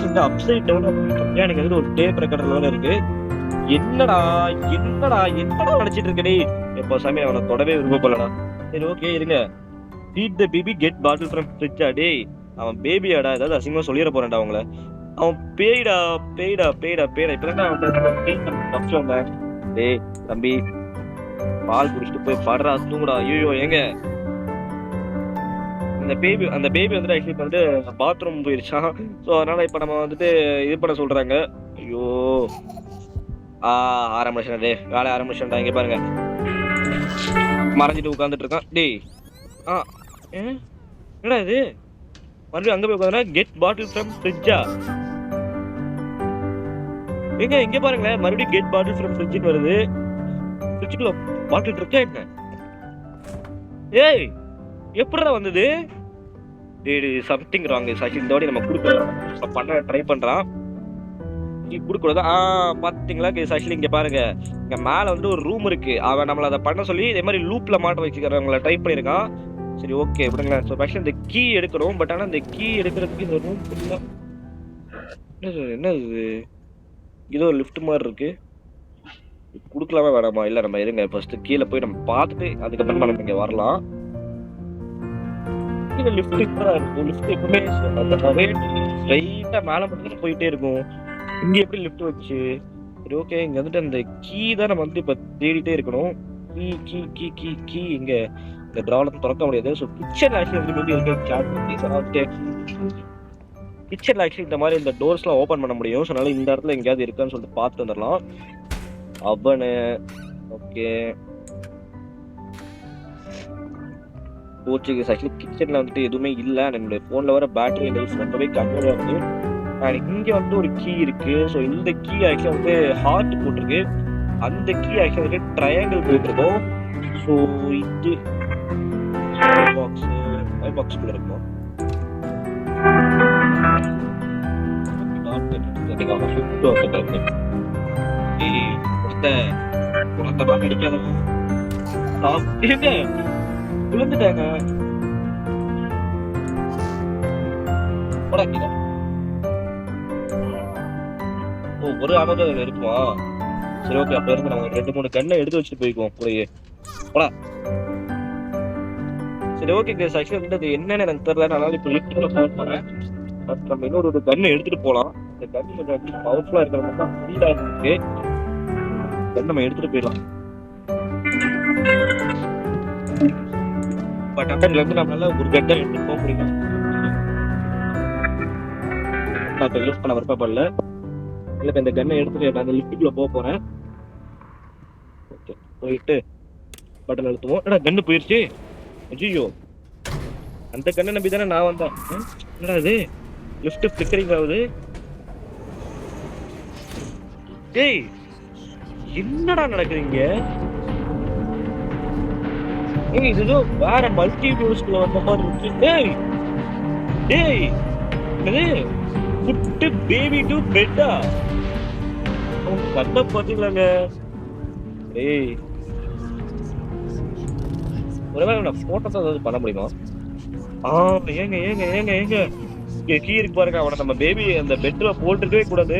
இந்த அப்சைட் டவுன் எனக்கு வந்து ஒரு டேப் ரெக்கார்டர் இருக்கு. என்னடா என்னடா என்னடா நினைச்சிட்டு இருக்கடே. எப்போ சாமி அவனை தொடவே விருப்பப்படலடா. சரி ஓகே இருங்க. Feed the baby get bottle from fridge. டே அவன் பேபியாடா, ஏதாவது அசிங்கமா சொல்லிட போறேன்டா அவங்கள. அவன் பேய்டா பேய்டா பேய்டா பேய்டா. இப்பதான் டேய் தம்பி, பால் குடிச்சிட்டு போய் படுறா, தூங்குடா. ஐயோ ஏங்க அந்த பேபி வந்துட்டு ஆக்சுவலி வந்து பாத்ரூம் போயிருச்சான். ஸோ அதனால இப்போ நம்ம வந்துட்டு இது பண்ண சொல்றாங்க. ஐயோ ஆரம்பிச்சா டே, வேலை ஆரம்பிச்சா. இங்க பாருங்க, மறைஞ்சிட்டு உட்காந்துட்டு இருக்கான். டேய் என்னடா இது, மறுபடியும் அங்க போய் உட்காந்தா கெட் பாட்டில் ஃப்ரம் ஃப்ரிட்ஜா. எங்க இங்க பாருங்களேன், மறுபடியும் கெட் பாட்டில் ஃப்ரம் ஃப்ரிட்ஜ்னு வருது. ஃப்ரிட்ஜுக்குள்ள பாட்டில் இருக்கா என்ன? ஏய் எப்படிடா வந்தது? Something wrong. சாட்சி இந்த வாட்டி நம்ம கொடுக்க பண்ண ட்ரை பண்றான். கொடுக்கூடாது. பாத்தீங்களா சாட்சி இங்க பாருங்க, இங்க மேல வந்து ஒரு ரூம் இருக்கு. அவன் நம்மள அதை பண்ண சொல்லி இதே மாதிரி லூப்ல மாட்ட வச்சுக்கிறவங்கள ட்ரை பண்ணிருக்கான். சரி ஓகே விடுங்களேன். ஸோ ஆக்சுவலி இந்த கீ எடுக்கணும். பட் ஆனால் இந்த கீ எடுக்கிறதுக்கு இந்த ரூம் ஃபுல்லா என்ன இது, ஏதோ லிஃப்ட் மாதிரி இருக்கு. கொடுக்கலாமா வேணாமா? இல்லை நம்ம இருங்க ஃபர்ஸ்ட் கீழே போய் நம்ம பார்த்துட்டு அதுக்கப்புறம் நம்ம இங்கே வரலாம். கீழே லிஃப்ட் இப்பதான் இருக்கும். லிஃப்ட் எப்பவுமே ஸ்ட்ரைட்டா மேலே மட்டும் போயிட்டே இருக்கும். இங்கே எப்படி லிஃப்ட் வச்சு? சரி ஓகே, இங்கே வந்துட்டு அந்த கீ தான் நம்ம வந்து இப்போ தேடிட்டே இருக்கணும். Key key key key key இங்கே இந்த ட்ராவில் திறக்க முடியாது. ஸோ கிச்சன் ஆக்சுவலி கிச்சன்ல ஆக்சுவலி இந்த மாதிரி இந்த டோர்ஸ்லாம் ஓப்பன் பண்ண முடியும். ஸோ அதனால இந்த இடத்துல எங்கேயாவது இருக்கான்னு சொல்லிட்டு பார்த்து வந்துடலாம். அவனு ஓகே போர்ச்சுகீஸ் ஆக்சுவலி கிச்சன்ல வந்துட்டு எதுவுமே இல்லை. என்னுடைய ஃபோனில் வர பேட்டரி லைஃப் ரொம்பவே கம்மியாக இருக்கு. அண்ட் இங்கே வந்து ஒரு கீ இருக்கு. ஸோ இந்த கீ ஆக்சுவலி வந்து ஹார்ட் போட்டிருக்கு. அந்த கீ ஆக்சுவலி வந்து ட்ரையாங்கிள் போயிட்டுருக்கோம். ஸோ இது பாக்ஸ்குள்ள இருக்கும். விழுந்துட்டாங்க. ஓ, ஒரு ஆமது அதுல இருக்குமா? சரி ஓகே, அப்ப இருந்து நம்ம 2-3 கன்னை எடுத்து வச்சுட்டு போய்க்குவோம் கூடயே. போடா. சரி ஓகே கேஸ், ஆக்சுவலி வந்து அது என்னன்னு எனக்கு தெரியல, அதனால இப்போ லிஃப்ட்ல போக போறேன். பட் நம்ம இன்னொரு கன்னை எடுத்துட்டு போலாம். இந்த கன் கொஞ்சம் பவர்ஃபுல்லா இருக்கிற மாதிரி தான் ஃபீல் ஆயிருக்கு. கன் நம்ம எடுத்துட்டு போயிடலாம். பட் அதுல இருந்து நம்மளால ஒரு கன்னை எடுத்துட்டு போக முடியும். நான் இப்போ யூஸ் பண்ண விருப்பப்படல. இல்லை, இப்போ இந்த கன்னை எடுத்துட்டு நான் அந்த லிஃப்ட்டுக்குள்ள போக போறேன். ஓகே, போயிட்டு பட்டன் அழுத்துவோம். என்னடா கன்னு போயிருச்சு? ஐயோ, அந்த கண்ணை நம்பி தானே நான் வந்தேன். என்னடா இது, லிஃப்ட் ஃபிளிக்கரிங் ஆகுது. டேய், என்னடா நடக்குதுங்க? ஏங்க, இது ஏதோ வேற மல்டி யூனிவர்ஸ்ல வந்த மாதிரி இருக்கு. டேய் டேய், என்னது புட்டு பேபி டு பெட்டா? கண்ணை பாத்தீங்களாங்க? டேய், ஒருவேளை நான் போட்டோஸ் ஏதாவது பண்ண முடியுமா? ஏங்க ஏங்க ஏங்க ஏங்க கீ இருக்கு பாருங்க. அவனை நம்ம பேபி அந்த பெட்ல போட்டுருக்கவே கூடாது.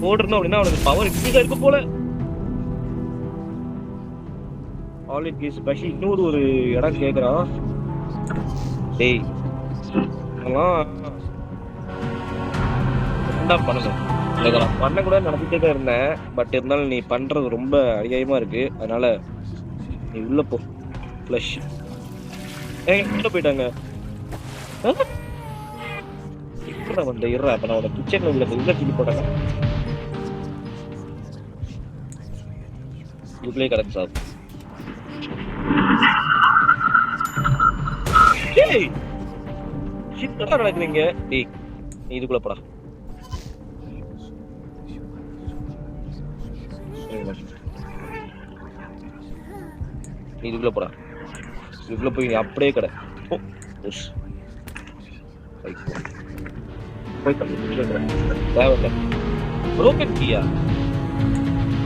போட்டுருந்தோம் அப்படின்னா அவனுக்கு பவர் இன்க்ரீஸ் இருக்கும் போல. ஆல்ரெடி கேஸ் பஷி இன்னொரு ஒரு இடம் கேட்குறான். டேய், என்ன பண்ணணும்? நான் பண்ண கூட நடந்துட்டே தான் இருந்தேன். பட் இருந்தாலும் நீ பண்றது ரொம்ப அநியாயமா இருக்கு. அதனால நீ உள்ள போ. ஃப்ளஷ் உள்ள போயிட்டாங்க. இப்ப வந்த இருறா, அப்ப நான் கிச்சன்ல உள்ள தூக்கி போட்டாங்க. இதுக்குள்ளே கிடக்கு சார். டேய், என்னடா நடக்குதுங்க? டேய், நீ இதுக்குள்ள போடா. நீ இதுக்குள்ள போடா. இதுக்குள்ள போய் நீ அப்படியே கடை. தேவையில்ல. புரோக்கன் கீயா?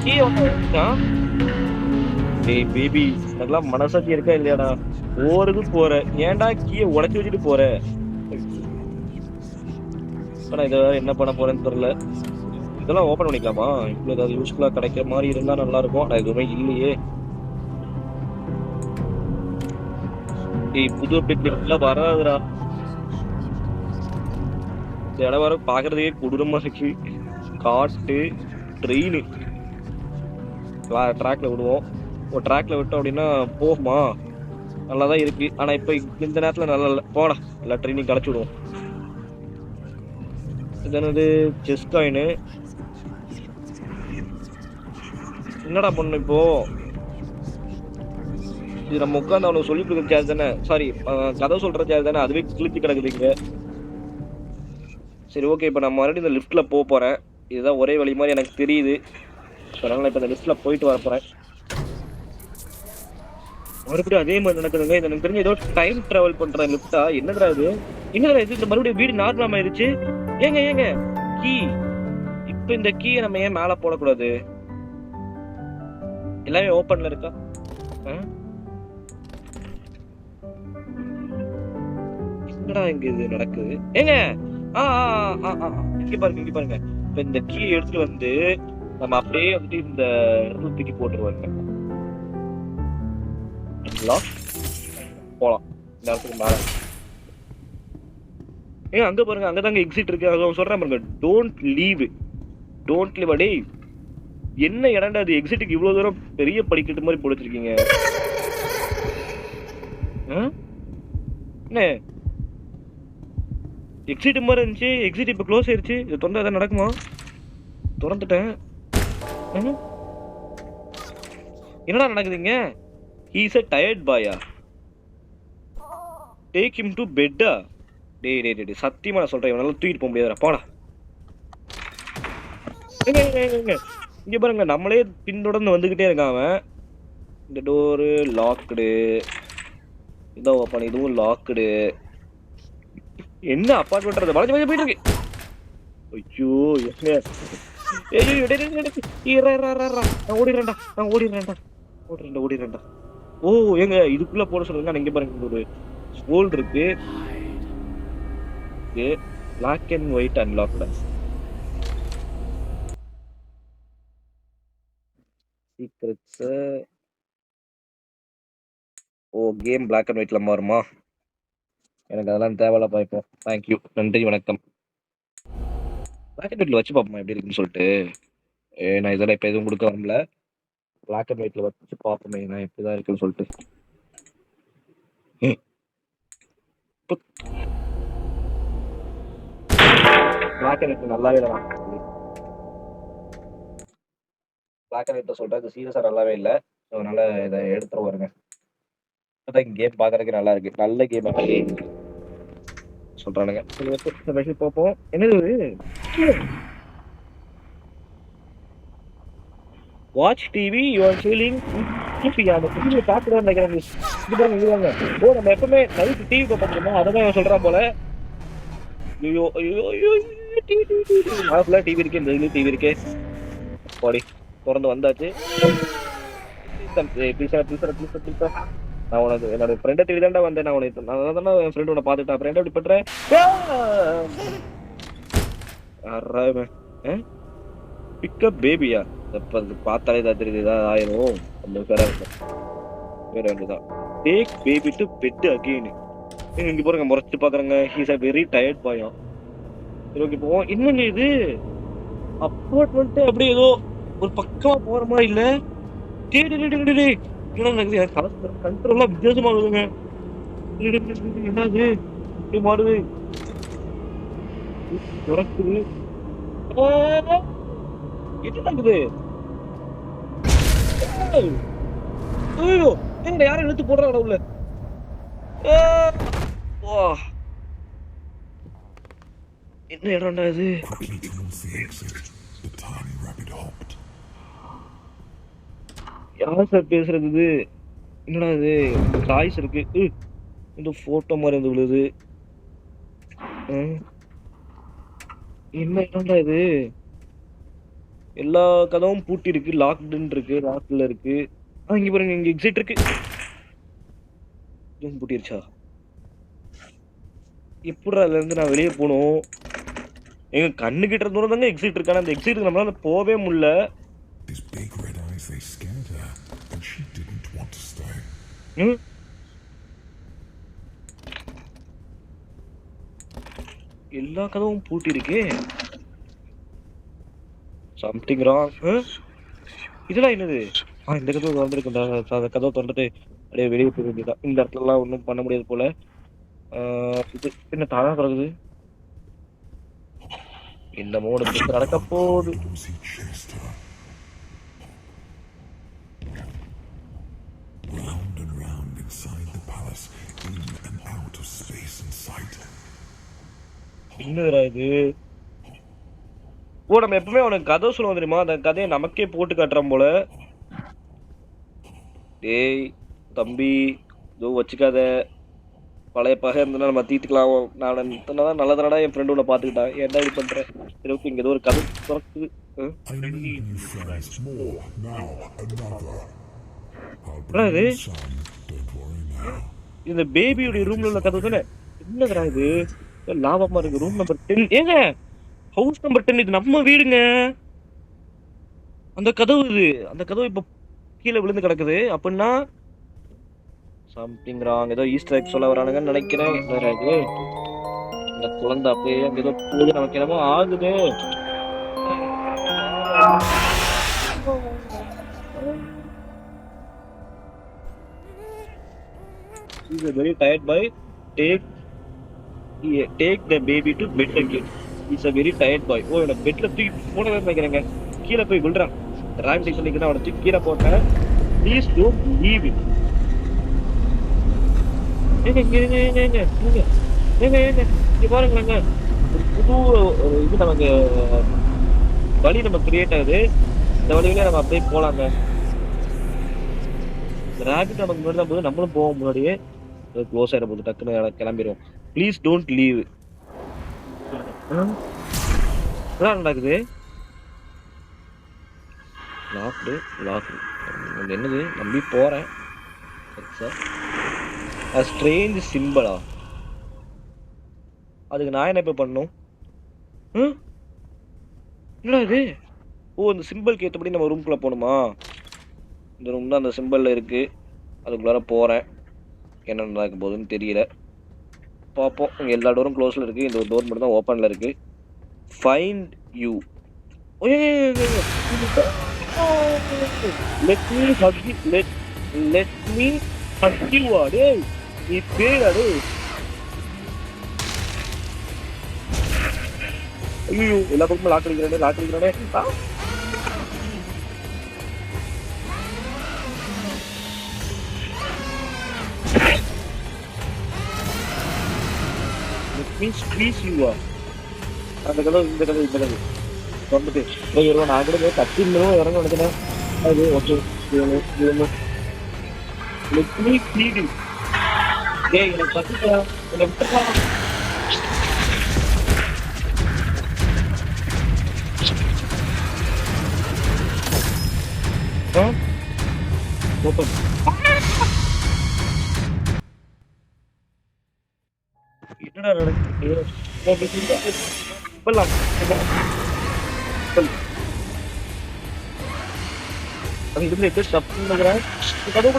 கீ ஒண்ணா? டேய் பேபி, அதெல்லாம் மனசாட்சி இருக்கா இல்லையாடா? ஓருக்கு போற, ஏன்டா கீயை உடைச்சு வச்சுட்டு போற? ஆனா இதை வேற என்ன பண்ண போறேன்னு தெரியல. இதெல்லாம் ஓபன் பண்ணிக்கலாமா? இப்ப ஏதாவது யூஸ்ஃபுல்லா கிடைக்கிற மாதிரி இருந்தா நல்லா இருக்கும். ஆனா எதுவுமே இல்லையே. புது அப்டேட்ல வராதுடா. இந்த இடம் வர பாக்குறதுக்கே கொடூரமா இருக்கு. காட்டு ட்ரெயின் ட்ராக்ல விடுவோம். ஒரு ட்ராக்ல விட்டோம் அப்படின்னா போகுமா? நல்லாதான் இருக்கு. ஆனா இப்ப இந்த நேரத்துல நல்லா இல்லை. போடா, எல்லா ட்ரெயினையும் களைச்சு விடுவோம். இது என்னது? Chess coin. என்னடா பண்ணு இப்போ? இது நம்ம உட்காந்து அவனுக்கு சொல்லி கொடுக்குற சார்ஜ் தானே? சாரி, கதை சொல்ற சார்ஜ் தானே? அதுவே கிழிச்சு கிடக்குதுங்க. சரி ஓகே, இப்போ நான் மறுபடியும் இந்த லிஃப்ட்ல போக போறேன். இதுதான் ஒரே வழி மாதிரி எனக்கு தெரியுது. அதனால இப்போ இந்த லிஃப்ட்ல போயிட்டு வர போறேன். மறுபடியும் அதே மாதிரி நடக்குதுங்க. இது எனக்கு தெரிஞ்சு ஏதோ டைம் டிராவல் பண்ற லிஃப்டா? என்னடா இது? என்னடா இது? இந்த மறுபடியும் வீடு நார்மலா ஆயிருச்சு. ஏங்க ஏங்க கீ, இப்ப இந்த கீயை நம்ம ஏன் மேல போடக்கூடாது? எல்லாமே ஓப்பன்ல இருக்கா? என்னடா இங்க இது நடக்குது? ஏங்க இங்க பாருங்க, இங்க பாருங்க. இப்ப இந்த கீயை எடுத்துட்டு வந்து நம்ம அப்படியே வந்துட்டு இந்த இடத்துல தூக்கி போட்டுருவாங்க. போலாம் இந்த இடத்துக்கு மேல. ஏன் அங்க பாருங்க, அங்கதாங்க எக்ஸிட் இருக்கு. அங்க சொல்றேன் பாருங்க, டோன்ட் லீவ், டோன்ட் லீவ். அடே, என்ன இடம்டா அது? எக்ஸிட்டுக்கு இவ்வளவு தூரம் பெரிய படிக்கட்டு மாதிரி போட்டு வச்சிருக்கீங்க. என்ன எக்ஸிட் மாதிரி இருந்துச்சு, எக்ஸிட் இப்ப க்ளோஸ் ஆயிருச்சு. இது திறந்தா எதாவது நடக்குமா? திறந்துட்டேன். என்னடா நடக்குதுங்க? he is a tired boy. take him to bed. டேய் சத்தியமா நான் சொல்றேன், இவனால தூக்கிட்டு போக முடியாதுடா. போடா. இங்க பாருங்க, நம்மளே பின்தொடர்ந்து வந்துகிட்டே இருக்கான் அவன். இந்த டோரு லாக்டு, இதோ ஓப்பன், இதுவும் லாக்டு. என்ன அப்பார்ட்மெண்ட் வளைஞ்சு வளைஞ்சு போயிட்டு இருக்கு. ஐயோ நான் ஓடிடுறேன்டா. ஓ ஏங்க, இதுக்குள்ள போட சொல்லுங்க. இங்க பாருங்க, ஒரு ஹோல் இருக்கு. Black and white unlocked. Secrets. Oh game black and ஒயிட்ல மாறுமா? எனக்கு அதெல்லாம் தேவையில்லப்பா இப்போ. தேங்க்யூ, நன்றி, வணக்கம். பிளாக் அண்ட் ஒயிட்ல வச்சு பார்ப்போமா எப்படி இருக்குன்னு சொல்லிட்டு. நான் இதெல்லாம் இப்போ எதுவும் கொடுக்க வரல. பிளாக் அண்ட் ஒயிட்ல வச்சு பார்ப்போமே நான் எப்படிதான் இருக்குன்னு சொல்லிட்டு. பிளாக் அண்ட் ஒயிட் நல்லாவே இல்லை. பிளாக் அண்ட் ஒயிட்ல சொல்றேன், இது சீரியஸா நல்லாவே இல்லை. ஸோ அதனால இதை எடுத்துட்டு வருங்க. அதான் கேம் பார்க்கறதுக்கு நல்லா இருக்கு. நல்ல கேம் சொல்றானுங்க. சரி ஓகே, இந்த மெசேஜ் பார்ப்போம். என்னது இது? Watch TV you are feeling TV. அந்த டிவியை பார்த்துட்டு நினைக்கிறேன். இது பாருங்க, இது வாங்க. ஓ நம்ம எப்பவுமே நைட் டிவி பார்ப்போம், அதை தான் சொல்றான் போல. ஐயோ ஐயோ ஐயோ, டிவி டிவி டிவி ஆஃப்ல டிவி இருக்கு, இந்த இதுலயும் டிவி இருக்கே. பாடி திறந்து வந்தாச்சு. நான் உனக்கு என்னோட ஃப்ரெண்டை தேடி தான்டா வந்தேன். நான் உனக்கு நான் தானே என் ஃப்ரெண்ட் உன்னை பார்த்துட்டேன். அப்புறம் என்ன இப்படி பண்றேன்? பிக்கப் பேபியா? பார்த்தாலே தான் தெரியுது, ஏதாவது ஆயிரும். அந்த பேர வேற வேண்டியதான். Take baby to bed again. இங்க போறங்க, முறைச்சு பாக்குறேங்க. ஹீஸ் அ வெரி டயர்ட் பாயம். சரி ஓகே போவோம். என்னங்க இது அப்பார்ட்மெண்ட்? அப்படியே ஏதோ ஒரு பக்கமா போற மாதிரி இல்ல. கண்ட்ரோலா வித்தியாசமா இருக்குங்க. என்னது மாடுது துறக்குது? என்ன நடக்குது? ஐயோ எங்க யாரும் இழுத்து போடுறாங்க உள்ள. என்ன இடம்டா இது? யார் சார் பேசுறது இது? என்னடா இது? காய்ஸ் இருக்கு. இந்த போட்டோ மாதிரி வந்து விழுது. என்ன இடம்டா இது? எல்லா கதவும் பூட்டி இருக்கு, லாக்டுன்னு இருக்கு, லாக்ல இருக்கு. இங்க பாருங்க, இங்க எக்ஸிட் இருக்கு. பூட்டிருச்சா? எப்படி அதுல இருந்து நான் வெளியே போகணும்? எங்க கண்ணு கிட்ட தூரம் தாங்க எக்ஸிட் இருக்கான, அந்த எக்ஸிட் நம்மளால போவே முடியல. எல்லா கதவும் பூட்டி இருக்கு. Something wrong. இதெல்லாம் என்னது? இந்த கதவு திறந்துருக்கு. அந்த கதவை திறந்துட்டு அப்படியே வெளியே போக வேண்டியதான். இந்த இடத்துல எல்லாம் ஒன்றும் பண்ண முடியாது போல. இது என்ன தானா திறக்குது? இந்த மோடு நடக்க போகுது. என்னதுடா இது? ஓ நம்ம எப்பவுமே அவனுக்கு கதை சொல்லுவோம் தெரியுமா? அந்த கதையை நமக்கே போட்டு காட்டுறான் போல. டேய் தம்பி, இதோ வச்சுக்காத. பழைய பகை இருந்தனா நம்ம தீர்த்துக்கலாம். நான் இத்தனைதான் நல்லதானடா என் ஃப்ரெண்டு உன்னை பார்த்துக்கிட்டான். என்ன இது பண்றேன்? சரி ஓகே, இங்க ஏதோ ஒரு கதை திறக்குது. இந்த பேபியோட ரூம்ல உள்ள கதவு தானே? என்னதுடா இது? லாபமா இருக்கு. Room number 10. ஏங்க ஹவுஸ் நம்பர் 10, இது நம்ம வீடுங்க. அந்த கதவு இது, அந்த கதவு இப்ப கீழே விழுந்து கிடக்குது. அப்படின்னா சம்திங் ராங். ஏதோ ஈஸ்டர் எக் சொல்ல வரானுங்கன்னு நினைக்கிறேன். இந்த குழந்தை அப்படியே அங்க ஏதோ போகுது, நமக்கு என்னமோ ஆகுது. He's very tired by take the baby to bed again. He's a very tired boy. ஓ என்ன பெட்ல தூக்கி போனவே நினைக்கிறேங்க. கீழே போய் விழுறான். டிரைவ் டெக் பண்ணிக்கிட்டு அவனை தூக்கி கீழே போட்டேன். Please don't leave it. இங்க பாருங்களேங்க, ஒரு புது இது நமக்கு வழி நம்ம கிரியேட் ஆகுது. இந்த வழியில நம்ம அப்படியே போலாங்க. ராபிட் நமக்கு முன்னாடி தான் போது, நம்மளும் போவோம் முன்னாடியே. க்ளோஸ் ஆயிட போது, டக்குன்னு கிளம்பிடுவோம். Please don't leave. என்ன நடக்குது? லாக்டு. என்னது? நம்பி போறேன். ஸ்ட்ரேஞ்ச் சிம்பிளா? அதுக்கு நான் என்ன இப்ப பண்ணும்? என்னடா இது? ஓ இந்த சிம்பிளுக்கு ஏற்றபடி நம்ம ரூம்குள்ள போகணுமா? இந்த ரூம் தான் அந்த சிம்பிள்ல இருக்கு. அதுக்குள்ளார போறேன். என்ன நடக்க போகுதுன்னு தெரியல. பார்ப்போம். இங்க எல்லா டோரும் க்ளோஸ்ல இருக்கு. இந்த ஒரு டோர் மட்டும் தான் ஓப்பன்ல இருக்கு. Find you. Let me hug you. Let me hug you டேய். நீ பேடா டேய். ஐயோ எல்லா பக்கமும் லாக் அடிக்கிறானே. Let me squeeze you. அந்த கதவு இந்த கதவு வந்துட்டு வருவான். நான் கூட கத்திலும் இறங்க நினைக்கிறேன். அது okay. Let me feed you. டேய் எனக்கு பசிக்கா. என்ன விட்டுறா. ஓப்பன். என்னடா நடக்குது? இப்பெல்லாம் அது இதுல எப்படி ஸ்டப் பண்ணுறேன். கதவு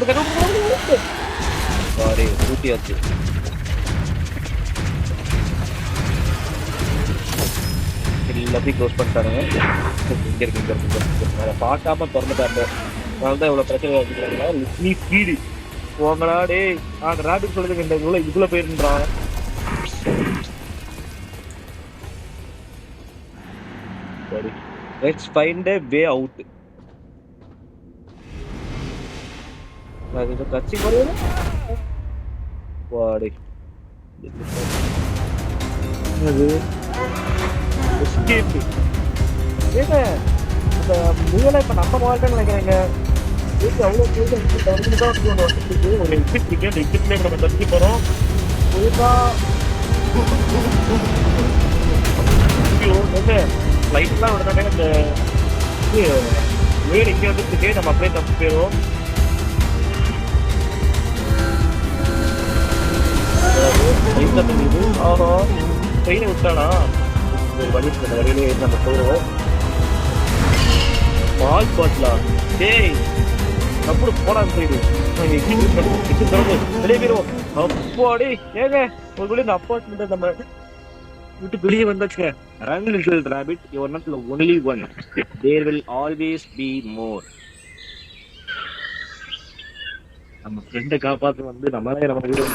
சாரி ஊட்டியாச்சு. எல்லாத்தையும் க்ளோஸ் பண்ணிட்டானுங்க. இங்க இருக்கு. அதை பார்க்காம திறந்துட்டாங்க. அதனால தான் இவ்வளோ பிரச்சனை வச்சுக்கிறாங்களா. நீ ஸ்பீடு போங்களா டேய். அந்த ராபிட் சொல்லுங்க இந்த இதுக்குள்ள போயிருந்தான். சரி let's find a way out. அது இந்த கட்சி போறேன். வாடி அது எஸ்கேப். ஏங்க இந்த முயலை இப்ப நம்ம மாட்டேன்னு நினைக்கிறேங்க. வீட்டு அவ்வளோ ஒரு எக்ஸிட் இருக்கு. அந்த எக்ஸிட்ல நம்ம தடுத்து போறோம். லைட்லாம் விடுறாங்க. இந்த முயல் இங்கே வந்துட்டு நம்ம அப்படியே தப்பு போயிடும். ட்ரெயினை விட்டானா ஒரு வழி இந்த வழியிலே நம்ம போயிடும். பால் பாட்டிலா டேய் அப்படி போனா சைடு வெளியே போயிடுவோம். அப்பாடி ஏங்க ஒரு இந்த அப்பார்ட்மெண்ட் நம்ம விட்டு வெளியே வந்தாச்சுங்க. Run little rabbit, you are not only one. There will always be more. நம்ம ஃப்ரெண்டை காப்பாற்ற வந்து நம்மளே நம்ம வீடு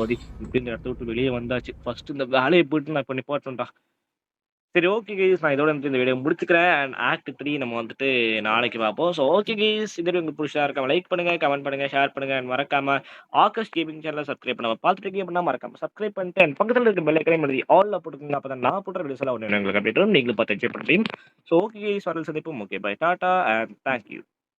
ஓடி இப்படி இந்த இடத்த விட்டு வெளியே வந்தாச்சு. ஃபர்ஸ்ட் இந்த வேலையை போயிட்டு நான் இப்போ நிப்பாட்டேன்டா. சரி ஓகே கைஸ், நான் இதோட இந்த வீடியோ முடிச்சுக்கிறேன். அண்ட் ஆக்ட் 3 நம்ம வந்துட்டு நாளைக்கு பார்ப்போம். ஸோ ஓகே கைஸ், இது உங்களுக்கு பிடிச்சா இருக்காம லைக் பண்ணுங்க, கமெண்ட் பண்ணுங்க, ஷேர் பண்ணுங்க. அண்ட் மறக்காம ஆகஸ்ட் கேமிங் சேனலை சப்ஸ்கிரைப் பண்ண பார்த்துட்டு இருக்கீங்க அப்படின்னா மறக்காம சப்ஸ்கிரைப் பண்ணிட்டு அண்ட் பக்கத்தில் இருக்க பெல் ஐக்கனையும் எழுதி ஆல்ல போட்டுக்கோங்க. அப்போ தான் நான் போடுற வீடியோஸ் எல்லாம் ஒன்று உங்களுக்கு அப்டேட் வரும். நீங்களும் பார்த்து என்ஜாய் பண்ணுறீங்க. ஸோ ஓகே கைஸ், வரல் சந்திப்போம். Okay bye, Tata and thank you.